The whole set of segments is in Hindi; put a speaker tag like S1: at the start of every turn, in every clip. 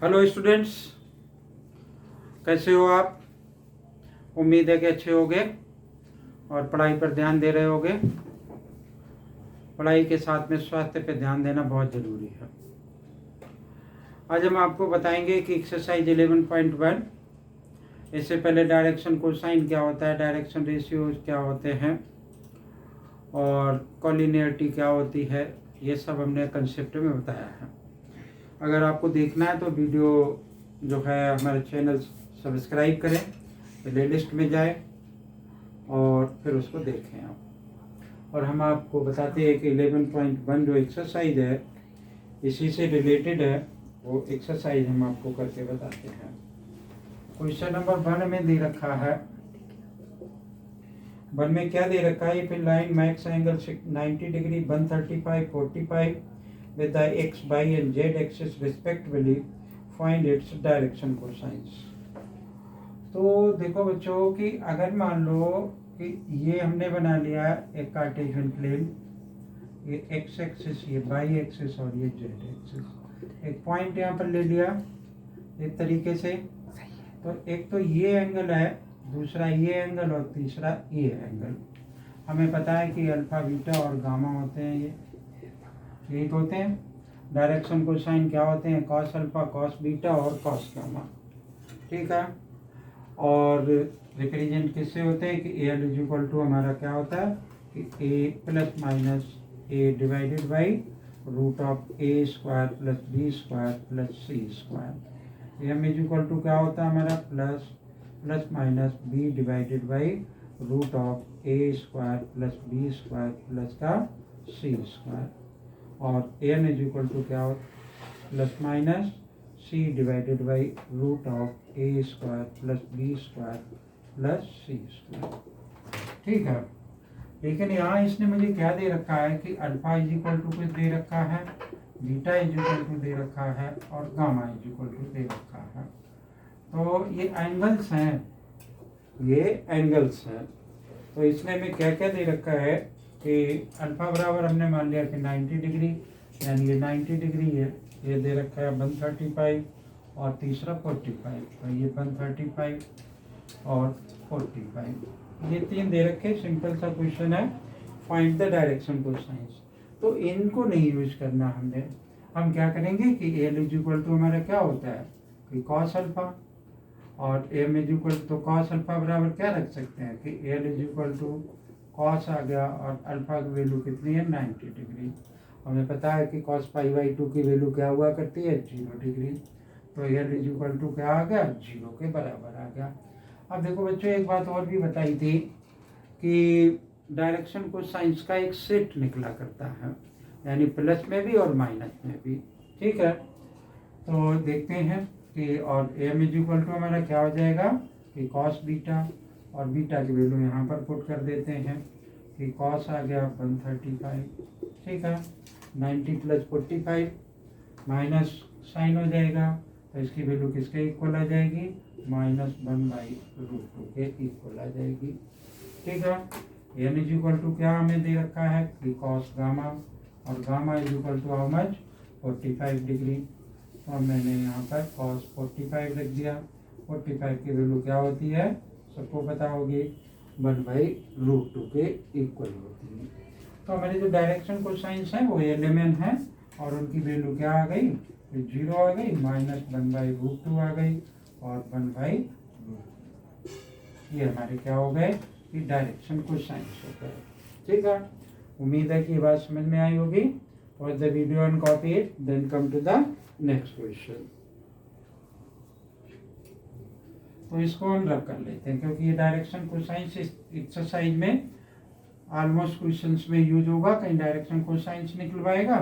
S1: हेलो स्टूडेंट्स, कैसे हो आप? उम्मीद है कि अच्छे होगे और पढ़ाई पर ध्यान दे रहे होगे। पढ़ाई के साथ में स्वास्थ्य पर ध्यान देना बहुत ज़रूरी है। आज हम आपको बताएंगे कि एक्सरसाइज 11.1, इससे पहले डायरेक्शन कोसाइन क्या होता है, डायरेक्शन रेशियोज क्या होते हैं और कॉलिनियरिटी क्या होती है, ये सब हमने कंसेप्ट में बताया है। अगर आपको देखना है तो वीडियो जो है हमारे चैनल सब्सक्राइब करें, प्लेलिस्ट में जाए और फिर उसको देखें आप। और हम आपको बताते हैं कि 11.1 जो एक्सरसाइज है इसी से रिलेटेड है, वो एक्सरसाइज हम आपको करके बताते हैं। क्वेश्चन नंबर 1 में दे रखा है, 1 में क्या दे रखा है? फिर line max angle 90 degree 135 45 with the x, y and z axis respectively, find its direction cosines। तो देखो बच्चों कि अगर मान लो कि ये हमने बना लिया एक कार्टेशियन प्लेन, ये x एक्सिस, ये y एक्सिस और ये z एक्सिस, एक पॉइंट यहाँ पर ले लिया एक तरीके से। तो एक तो ये एंगल है, दूसरा ये एंगल और तीसरा ये एंगल। हमें पता है कि अल्फा बीटा और गामा होते हैं, यही तो होते हैं। डायरेक्शन कोसाइन क्या होते हैं? कॉस अल्फा, कॉस बीटा और कॉस गामा, ठीक है। और रिप्रेजेंट किससे होते हैं कि एल इज इक्वल टू हमारा क्या होता है कि a plus minus a divided by root of a square plus b square plus c square. M is equal to क्या होता है हमारा? Plus minus b divided by root of a square plus b square plus का सी स्क्वायर। और एन इज इक्वल टू क्या हो? Plus minus c divided by root of a square plus b square plus c square, ठीक है। लेकिन यहाँ इसने मुझे क्या दे रखा है कि अल्फा इज इक्वल टू कुछ दे रखा है, बीटा इज इक्वल टू दे रखा है और गामा इज इक्वल टू दे रखा है। तो ये एंगल्स हैं, ये एंगल्स हैं। तो इसने में क्या क्या दे रखा है कि अल्फा बराबर हमने मान लिया कि 90 डिग्री, यानी ये 90 डिग्री है, ये दे रखा है 135 और तीसरा 45। तो ये 135 और 45, ये तीन दे रखे। सिंपल सा क्वेश्चन है, फाइंड द डायरेक्शन कोसाइंस। तो इनको नहीं यूज करना हमने। हम क्या करेंगे कि एल इज इक्वल टू हमारा क्या होता है कि कॉस अल्फा, और m is equal to cos alpha बराबर क्या रख सकते हैं कि l is equal to cos आ गया और अल्फा की वैल्यू कितनी है? 90 डिग्री। हमें पता है कि कॉस पाई बाई 2 की वैल्यू क्या हुआ करती है? 0 डिग्री। तो एल इज इक्वल टू क्या आ गया? 0 के बराबर आ गया। अब देखो बच्चों, एक बात और भी बताई थी कि डायरेक्शन को साइंस का एक सेट निकला करता है, यानी प्लस में भी और माइनस में भी, ठीक है। तो देखते हैं कि और एम इज इक्वल टू हमारा क्या हो जाएगा कि कॉस बीटा, और बीटा की वैल्यू यहाँ पर पुट कर देते हैं कि कॉस आ गया 135, ठीक है। 90 प्लस 45 माइनस साइन हो जाएगा, तो इसकी वैल्यू किसके इक्वल आ जाएगी? -1/√2 के इक्वल आ जाएगी, ठीक है। एन इज इक्वल टू क्या हमें दे रखा है कि कॉस गामा, और gamma is equal to how much? 45 degree. तो मैंने यहाँ पर cos 45 रख दिया। 45 की वैल्यू क्या होती है? सबको पता होगी, 1/√2 के इक्वल होती है। तो हमारी जो डायरेक्शन कोसाइंस है वो एलिमेंट है, और उनकी वैल्यू क्या आ गई? 0 आ गई, -1/√2 आ गई और 1/√2। ये हमारे क्या हो गए कि डायरेक्शन कोसाइंस हो गए, ठीक है। उम्मीद है कि ये बात समझ में आई होगी। Pause the video and copy it, then come to the next question। तो इसको हम रब कर लेते हैं, क्योंकि ये डायरेक्शन कोसाइंस एक्सरसाइज में ऑलमोस्ट क्वेश्चंस में यूज होगा। कहीं डायरेक्शन कोसाइंस निकलवाएगा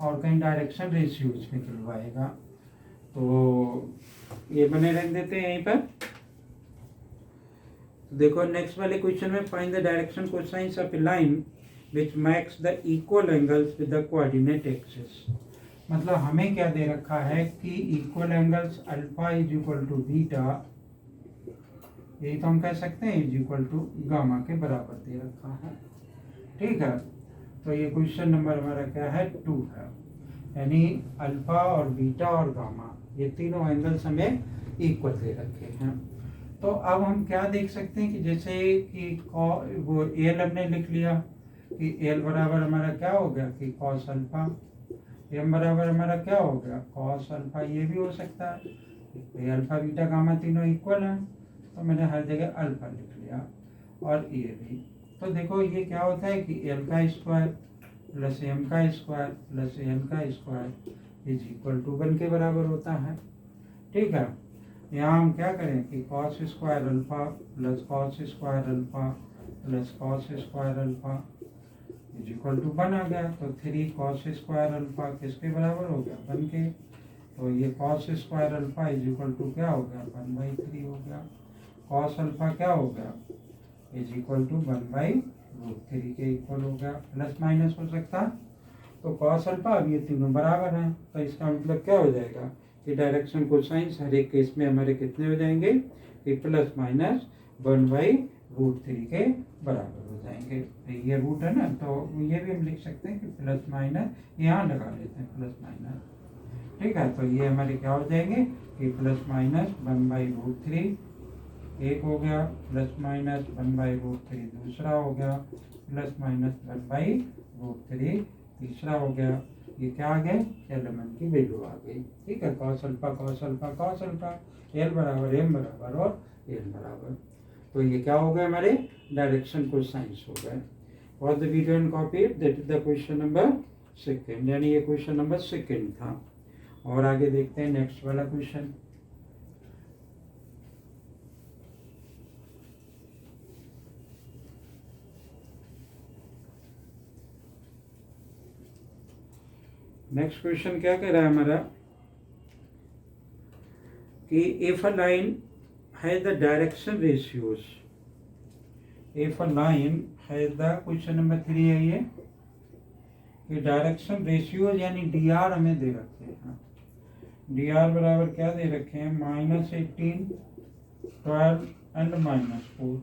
S1: और कहीं डायरेक्शन रेशियोज निकलवाएगा। तो ये बने रख देते हैं यहीं पर। देखो नेक्स्ट वाले क्वेश्चन में, find the direction cosines of A line which makes the equal angles with the coordinate axis। मतलब हमें क्या दे रखा है कि equal angles alpha is equal to beta, यही तो हम कह सकते हैं, इज इक्वल टू गामा के बराबर दे रखा है, ठीक है। तो ये क्वेश्चन नंबर हमारा क्या है? 2 है। यानी अल्फा और बीटा और गामा ये तीनों एंगल्स हमें इक्वल दे रखे हैं। तो अब हम क्या देख सकते हैं कि जैसे कि वो एल हमने लिख लिया कि एल बराबर हमारा क्या हो गया कि कॉस अल्फा, एम बराबर हमारा क्या हो गया कॉस अल्फा, ये भी हो सकता है, ये अल्फा बीटा गामा तीनों इक्वल हैं तो मैंने हर जगह अल्फा लिख लिया, और ये भी। तो देखो ये क्या होता है कि एल का स्क्वायर प्लस एम का स्क्वायर प्लस एन का स्क्वायर इज इक्वल टू 1 के बराबर होता है। ठीक है, यहाँ हम क्या करें कि cos square alpha plus cos square alpha plus cos square alpha is equal to 1 आ गया। तो 3 कॉस स्क्वायर अल्फा किसके बराबर हो गया 1 के। तो ये cos square alpha is equal to क्या हो गया 1/3 हो गया। कॉस अल्फा क्या हो गया इज इक्वल टू 1/√3 के इक्वल हो गया। प्लस माइनस हो सकता, तो कॉस अल्फा अब ये तीनों बराबर हैं, तो इसका मतलब क्या हो जाएगा कि डायरेक्शन कोसाइंस हर एक केस में हमारे कितने हो जाएंगे कि प्लस माइनस 1/√3 के बराबर हो जाएंगे। तो ये रूट है ना, तो ये भी हम लिख सकते हैं कि प्लस माइनस यहाँ लगा लेते हैं प्लस माइनस। ठीक है, तो ये हमारे क्या हो जाएंगे कि प्लस माइनस 1/√3 एक हो गया, प्लस माइनस 1/√3 दूसरा हो गया, प्लस माइनस 1/√3 तीसरा हो गया। ये क्या आ गए एलिमेंट की वैल्यू आ गई। ठीक है, cos alpha cos alpha cos alpha, L बराबर एम बराबर और एल बराबर। तो ये क्या हो गए हमारे डायरेक्शन कोसाइंस हो गए। और the video and copy that is the question number 2, यानी ये क्वेश्चन नंबर 2 था। और आगे देखते हैं नेक्स्ट वाला क्वेश्चन। नेक्स्ट क्वेश्चन क्या कह रहा है हमारा कि if a line has the direction ratios, if a line has the, question number 3 है ये, कि डायरेक्शन रेशियोज यानी डी आर हमें दे रखे हैं। डी आर बराबर क्या दे रखे हैं -18, 12 एंड -4,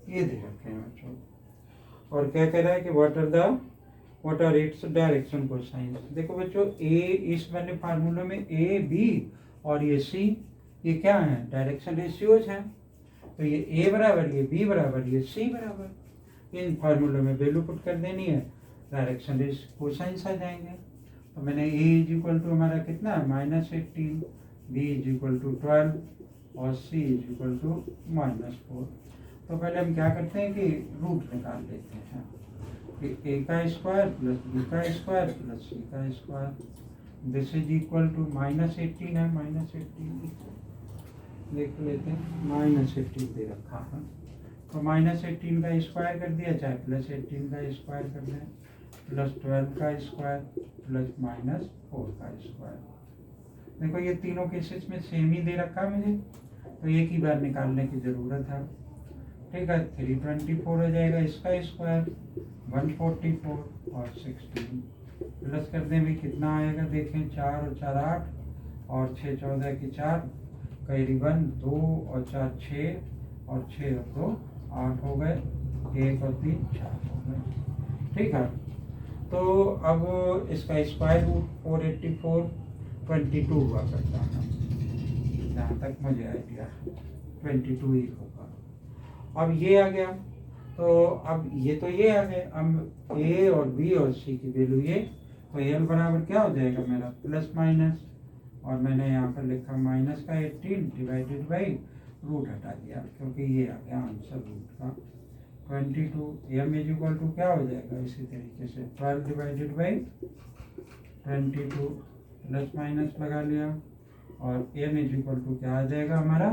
S1: ये दे रखे हैं बच्चों। और क्या कह रहा है कि what are its direction cosines. देखो बच्चों ए, इस वाले फार्मूले में ए बी और ये सी, ये क्या है डायरेक्शन रेशियोज हैं। तो ये ए बराबर ये बी बराबर ये सी बराबर, इन फार्मूले में वैल्यू पुट कर देनी है, डायरेक्शन कोसाइंस आ जाएंगे। तो मैंने ए इज इक्वल टू हमारा कितना है -18, बी इज इक्वल टू 12 और सी इज इक्वल टू -4। तो पहले हम क्या करते हैं कि रूट निकाल लेते हैं कि ए का स्क्वायर प्लस बी का स्क्वायर प्लस सी का square, this is equal to -18 है, -18 देख लेते हैं, -18 दे रखा है। तो -18 का स्क्वायर कर दिया, चाहे +18 का स्क्वायर कर दें, +12 का स्क्वायर प्लस -4 का स्क्वायर। देखो ये तीनों केसेस में सेम ही दे रखा है मुझे, तो एक ही बार निकालने की ज़रूरत है। ठीक है, 324 हो जाएगा, इसका स्क्वायर 144 और 16 प्लस कर दें भी कितना आएगा देखें, 4 और 4 8 और 6 14 की 4, करीबन 2 और 4 6 और 6 और 2 8 हो गए, 1 और 3 4 हो गए। ठीक है, तो अब इसका स्क्वायर रूट 484 22 हुआ करता है, जहाँ तक मुझे आइडिया 22 ही होगा। अब ये आ गया, तो अब ये तो ये आ गए, अब ए और बी और सी की वैल्यू ये, तो एल बराबर क्या हो जाएगा मेरा प्लस माइनस, और मैंने यहाँ पर लिखा माइनस का 18 डिवाइडेड बाई रूट हटा दिया क्योंकि ये आ गया आंसर रूट का 22। एम इज इक्वल टू क्या हो जाएगा इसी तरीके से 12 डिवाइडेड बाई 22 प्लस माइनस लगा लिया, और एम इज इक्वल टू क्या आ जाएगा हमारा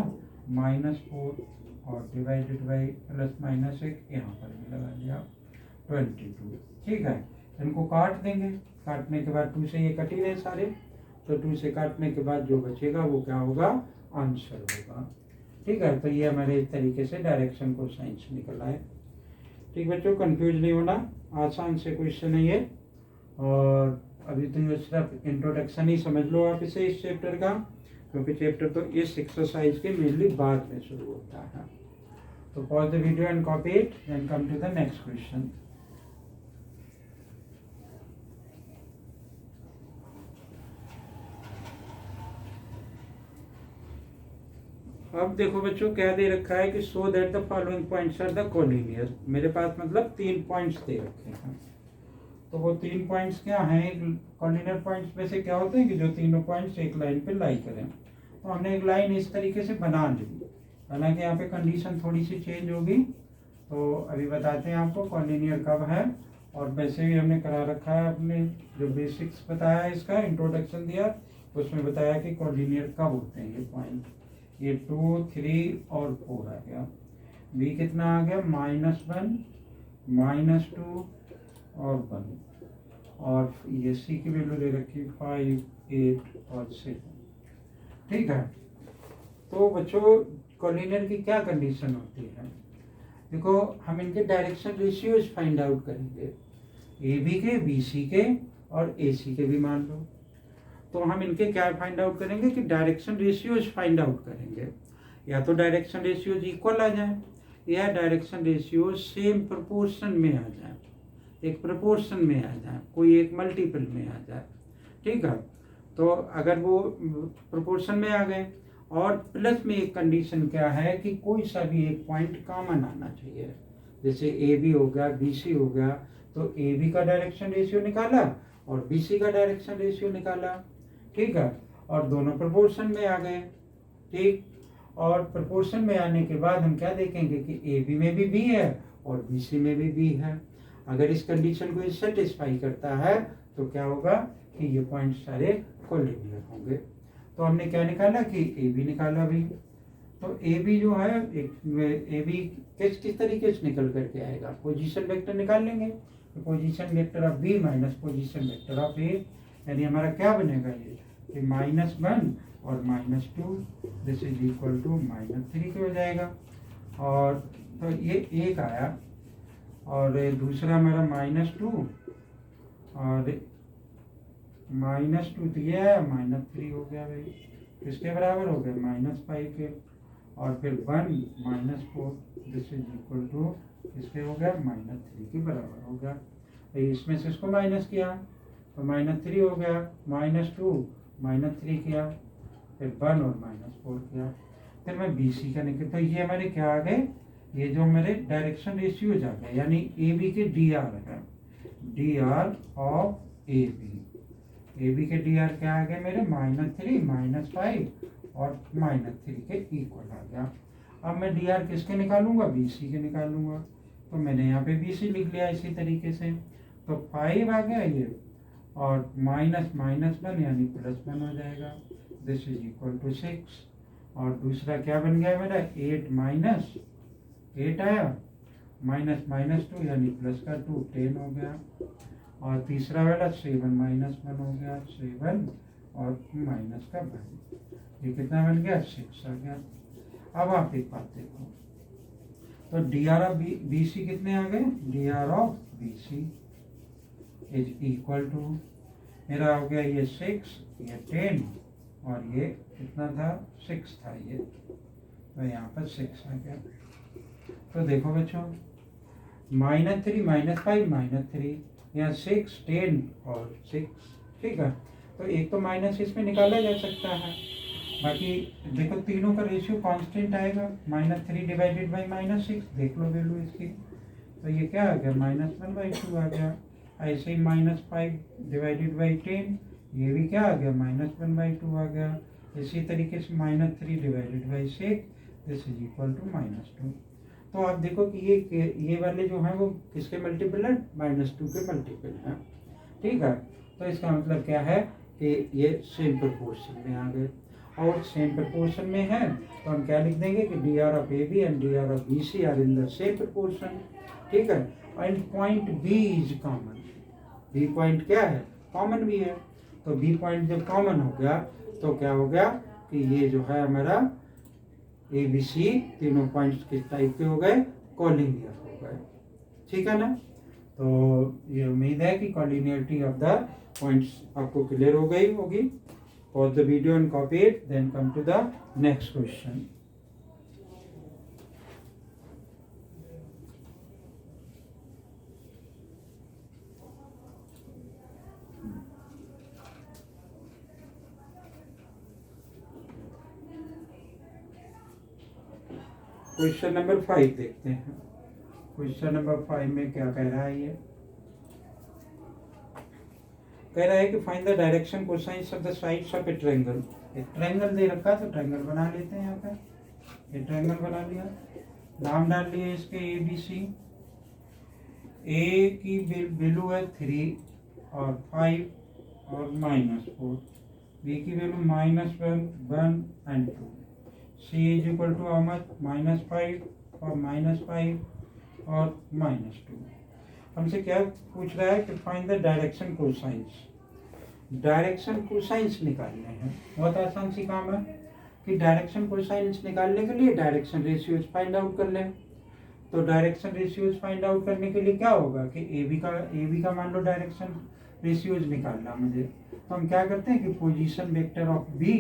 S1: -4 और डिवाइडेड बाई प्लस माइनस 1 यहाँ पर भी लगा लिया 22। ठीक है, इनको काट देंगे, काटने के बाद 2 से ये कट ही रहे सारे, तो 2 से काटने के बाद जो बचेगा वो क्या होगा आंसर होगा। ठीक है, तो ये हमारे इस तरीके से डायरेक्शन कोसाइंस निकला है। ठीक बच्चों, कंफ्यूज नहीं होना, आसान से क्वेश्चन है ये, और अभी तो सिर्फ इंट्रोडक्शन ही समझ लो आप इसे इस चैप्टर का, क्योंकि चैप्टर तो इस एक्सरसाइज के मेनली बाद में शुरू होता है। तो pause the video and copy it and come to the next question. अब देखो बच्चों क्या दे रखा है कि so that the following points are the collinear. मेरे पास मतलब 3 पॉइंट्स दे रखे हैं। तो वो 3 पॉइंट्स क्या हैं? कोलिनियर पॉइंट्स में से क्या होते हैं कि जो तीनों पॉइंट्स एक लाइन पे लाई करें। तो हमने एक लाइन इस तरीके से बना ली। हालांकि यहाँ पे कंडीशन थोड़ी सी चेंज होगी, तो अभी बताते हैं आपको कोलिनियर कब है। और वैसे भी हमने करा रखा है, अपने जो बेसिक्स बताया है, इसका इंट्रोडक्शन दिया, उसमें बताया कि कोलिनियर कब होते हैं ये पॉइंट। ये 2, 3 और 4 आ गया। बी कितना आ गया? -1, -2 और 1। और ये सी की वैल्यू दे रखी 5, 8 और 7। ठीक है। तो बच्चों कोलिनियर की क्या कंडीशन होती है? देखो हम इनके डायरेक्शन रेशियोज फाइंड आउट करेंगे, ए बी के, बी सी के और ए सी के भी मान लो। तो हम इनके क्या फाइंड आउट करेंगे कि डायरेक्शन रेशियोज फाइंड आउट करेंगे। या तो डायरेक्शन रेशियोज इक्वल आ जाए, या डायरेक्शन रेशियोज सेम प्रोपोर्शन में आ जाए, एक प्रोपोर्शन में आ जाए, कोई एक मल्टीपल में आ जाए। ठीक है। तो अगर वो प्रोपोर्शन में आ गए, और प्लस में एक कंडीशन क्या है कि कोई सा भी एक पॉइंट कॉमन आना चाहिए। जैसे ए बी हो गया, बी सी हो गया, तो ए बी का डायरेक्शन रेशियो निकाला और बी सी का डायरेक्शन रेशियो निकाला। ठीक है। और दोनों प्रोपोर्शन में आ गए। ठीक। और प्रोपोर्शन में आने के बाद हम क्या देखेंगे कि ए बी में भी बी है और बी सी में भी बी है। अगर इस कंडीशन को सेटिस्फाई करता है तो क्या होगा कि ये पॉइंट सारे कोलिनियर होंगे। तो हमने क्या निकाला कि ए बी निकाला भी। तो ए बी जो है, ए बी किस तरीके से निकल करके आएगा? पोजीशन वेक्टर निकाल लेंगे। तो position vector of b minus position vector of a, यानी हमारा क्या बनेगा ये कि -1 और -2, दिस इज इक्वल टू -3 हो जाएगा। और तो ये एक आया, और दूसरा हमारा -2 और -2, तो ये आया, -3 हो गया भाई। किसके बराबर हो गया? -5 के। और फिर 1 -4, दिस इज इक्वल टू किसके हो गया? -3 के बराबर हो गया। इसमें से इसको माइनस किया तो -3 हो गया, -2 -3 किया, फिर 1 और -4 किया। फिर मैं बी सी का निकल, तो ये हमारे क्या आ गए? ये जो हमारे डायरेक्शन रेशियोज आ गए, यानी ए बी के डी आर है, D R of A B. A B के डी आर क्या आ गए मेरे? -3, -5 और -3 के इक्वल आ गया। अब मैं डी आर किसके निकालूंगा? बी सी के निकालूंगा। तो मैंने यहाँ पे बी सी लिख लिया इसी तरीके से। तो 5 आ गया ये, और -1 यानी +1 हो जाएगा, दिस इज इक्वल टू 6। और दूसरा क्या बन गया मेरा? 8 -8 आया, -2 यानी +2, 10 हो गया। और तीसरा वाला 7 -1 हो गया, 7 और -1। ये कितना बन गया? 6 आ गया। अब आप एक बात देखो, तो D R of B C कितने आ गए? D R of B C is equal to, मेरा हो गया ये 6, ये 10 और ये कितना था? 6 था ये, तो यहाँ पर 6 आ गया। तो देखो बच्चों, -3 -5 -3, यहाँ 6, 10 और 6। ठीक है। तो एक तो माइनस इसमें निकाला जा सकता है, बाकी देखो तीनों का रेशियो कांस्टेंट आएगा। -3 डिवाइडेड बाई -6, देख लो वैल्यू इसकी, तो ये क्या आ गया? -1/2 आ गया। ऐसे ही -5 डिवाइडेड बाई 10, ये भी क्या आ गया? -1/2 आ गया। इसी तरीके से -3 divided by 6, this is equal to -2। तो आप देखो कि ये वाले जो हैं वो किसके मल्टीपल है? -2 के मल्टीपल हैं। ठीक है। तो इसका मतलब क्या है कि ये सेम प्रोपोर्शन में आ गए, और सेम प्रोपोर्शन में है तो हम क्या लिख देंगे कि D R of A B and D R of B C are in the same proportion. ठीक है। And point B is common. B point क्या है? कॉमन भी है। तो बी पॉइंट जब कॉमन हो गया तो क्या हो गया कि ये जो है हमारा ए बी सी तीनों पॉइंट्स किस टाइप के हो गए? कोलिनियर हो गए। ठीक है ना? तो ये उम्मीद है कि कोलिनियरिटी ऑफ द पॉइंट्स आपको क्लियर हो गई होगी। Pause the video and copy it, then come to the next question. Question number 5 देखते हैं। क्वेश्चन नंबर 5 में क्या कह रहा है? ये कह रहा है कि find the direction cosines of the sides of A triangle. एक ट्रायंगल दे रखा है तो ट्रायंगल बना लेते हैं। यहाँ पे ये ट्रायंगल बना लिया, नाम डाल लिए इसके ABC। ए की वैल्यू है 3 और 5 और -4। बी की value -1, 1 and 2। C is equal to how much? -5 और -5 और -2। हमसे क्या पूछ रहा है कि find the direction cosines. Direction cosines निकालने हैं। बहुत आसान सी काम है कि डायरेक्शन कोसाइंस निकालने के लिए डायरेक्शन रेशियोज फाइंड आउट कर लें। तो डायरेक्शन रेशियोज फाइंड आउट करने के लिए क्या होगा कि ए बी का मान लो डायरेक्शन रेशियोज निकालना मुझे। तो हम क्या करते हैं कि पोजीशन वेक्टर ऑफ बी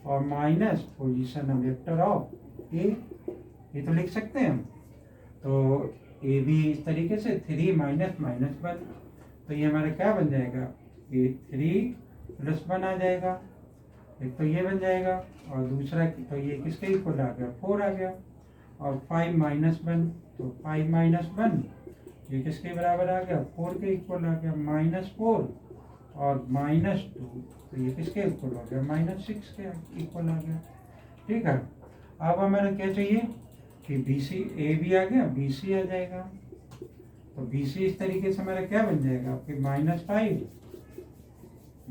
S1: और माइनस पोजीशन वेक्टर ऑफ ए, ये तो लिख सकते हैं हम। तो ए बी इस तरीके से 3 -1, तो ये हमारा क्या बन जाएगा? ये 3 + 1 आ जाएगा। एक तो ये बन जाएगा और दूसरा तो ये किसके इक्वल आ गया? 4 आ गया। और 5 -1, तो 5 -1 ये किसके बराबर आ गया? 4 के इक्वल आ गया। -4 और -2 तो ये किसके इक्वल हो गया? -6 के इक्वल आ गया। ठीक है, अब हमारा क्या चाहिए कि BC ए भी आ गया, BC आ जाएगा। तो BC इस तरीके से हमारा क्या बन जाएगा आपके?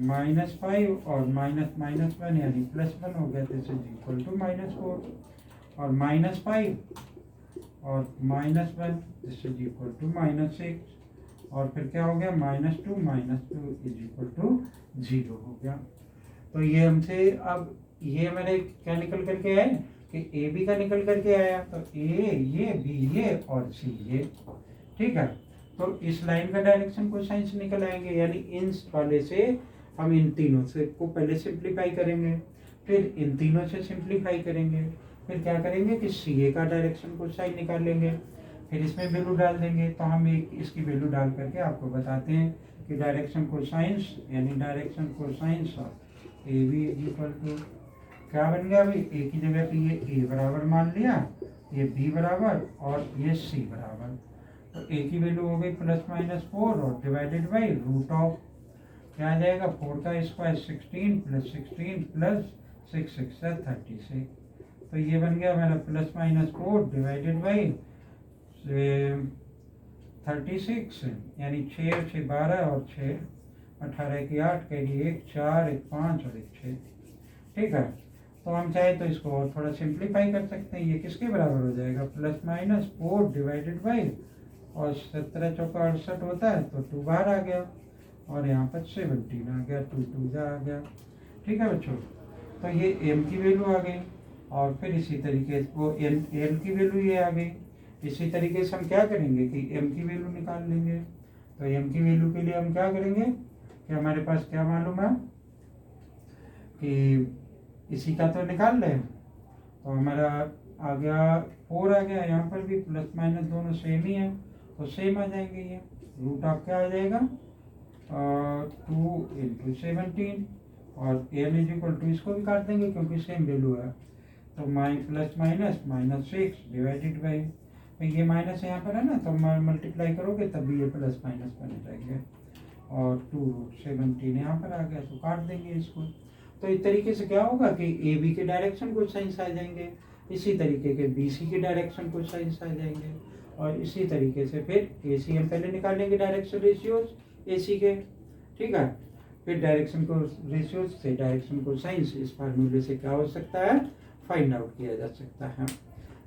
S1: -5 और -1 यानी +1 हो गया। दिस इज इक्वल टू -4 और -5 और -1 दिस इज इक्वल टू -6 और फिर क्या हो गया? -2 इज इक्वल टू 0 हो गया। तो ये हमसे अब ये मैंने क्या निकल करके आए कि ए बी का निकल करके आया। तो ए ये, बी ये और सी ये। ठीक है, तो इस लाइन का डायरेक्शन कोसाइंस निकल आएंगे, यानी इन वाले से हम इन तीनों से को पहले सिंप्लीफाई करेंगे, फिर इन तीनों से सिंप्लीफाई करेंगे, फिर क्या करेंगे कि सी ए का डायरेक्शन कोसाइन निकालेंगे, फिर इसमें वैल्यू डाल देंगे। तो हम एक इसकी वैल्यू डाल करके आपको बताते हैं कि डायरेक्शन कोसाइंस यानी direction cosines of A B equal to क्या बन गया भाई? ए की जगह पे ये ए बराबर मान लिया, ये बी बराबर और ये सी बराबर। तो ए की वैल्यू हो गई +-4 और डिवाइडेड बाई रूट ऑफ क्या आ जाएगा? 4 का स्क्वायर 16 + 16 + 6 6 36। तो ये बन गया हमारा +-4 डिवाइडेड बाई 36 यानी 6 6 12 और 6 18 की 8 कहेगी 1 4 1 5 और 1 6। ठीक है, तो हम चाहे तो इसको और थोड़ा सिंप्लीफाई कर सकते हैं। ये किसके बराबर हो जाएगा? +-4 डिवाइडेड बाई और 17 चौका 68 होता है तो 2 बाहर आ गया और यहाँ पर 17 आ गया, 2 2 आ गया। ठीक है बच्चों, तो ये m की वैल्यू आ गई और फिर इसी तरीके से वो l की वैल्यू ये आ गई। इसी तरीके से हम क्या करेंगे कि m की वैल्यू निकाल लेंगे। तो m की वैल्यू के लिए हम क्या करेंगे कि हमारे पास क्या मालूम है कि इसी का तो निकाल लें। तो हमारा आ गया 4 आ गया, यहाँ पर भी +- दोनों सेम ही है तो सेम आ जाएंगे। ये रूट ऑफ क्या आ जाएगा? 2 × 17 और l इज इक्वल टू इसको भी काट देंगे क्योंकि सेम वैल्यू है। तो -6 डिवाइडेड बाई ये माइनस यहाँ पर है ना, तो मल्टीप्लाई करोगे तब भी ये +- बन जाएंगे और 2√17 यहाँ पर आ गया तो काट देंगे इसको। तो इस तरीके से क्या होगा कि ए बी के डायरेक्शन कोसाइंस आ जाएंगे, इसी तरीके के बी सी के डायरेक्शन कोसाइंस आ जाएंगे और इसी तरीके से फिर ए सी हम पहले निकालेंगे डायरेक्शन रेशियोज ए सी के। ठीक है, फिर डायरेक्शन को रेशियोज से डायरेक्शन कोसाइंस इस फार्मूले से क्या हो सकता है? फाइंड आउट किया जा सकता है।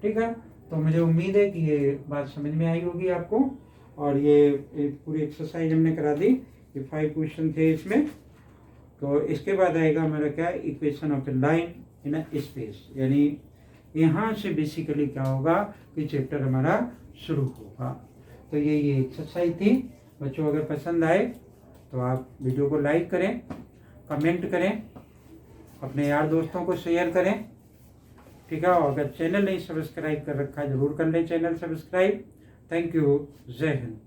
S1: ठीक है, तो मुझे उम्मीद है कि ये बात समझ में आई होगी आपको। और ये पूरी एक्सरसाइज हमने करा दी, ये 5 क्वेश्चन थे इसमें। तो इसके बाद आएगा हमारा क्या? Equation of A line in a space, यानी यहाँ से बेसिकली क्या होगा कि चैप्टर हमारा शुरू होगा। तो ये एक्सरसाइज थी बच्चों। अगर पसंद आए तो आप वीडियो को लाइक करें, कमेंट करें, अपने यार दोस्तों को शेयर करें। ठीक है, और अगर चैनल नहीं सब्सक्राइब कर रखा है जरूर कर लें चैनल सब्सक्राइब। थैंक यू, जय हिंद।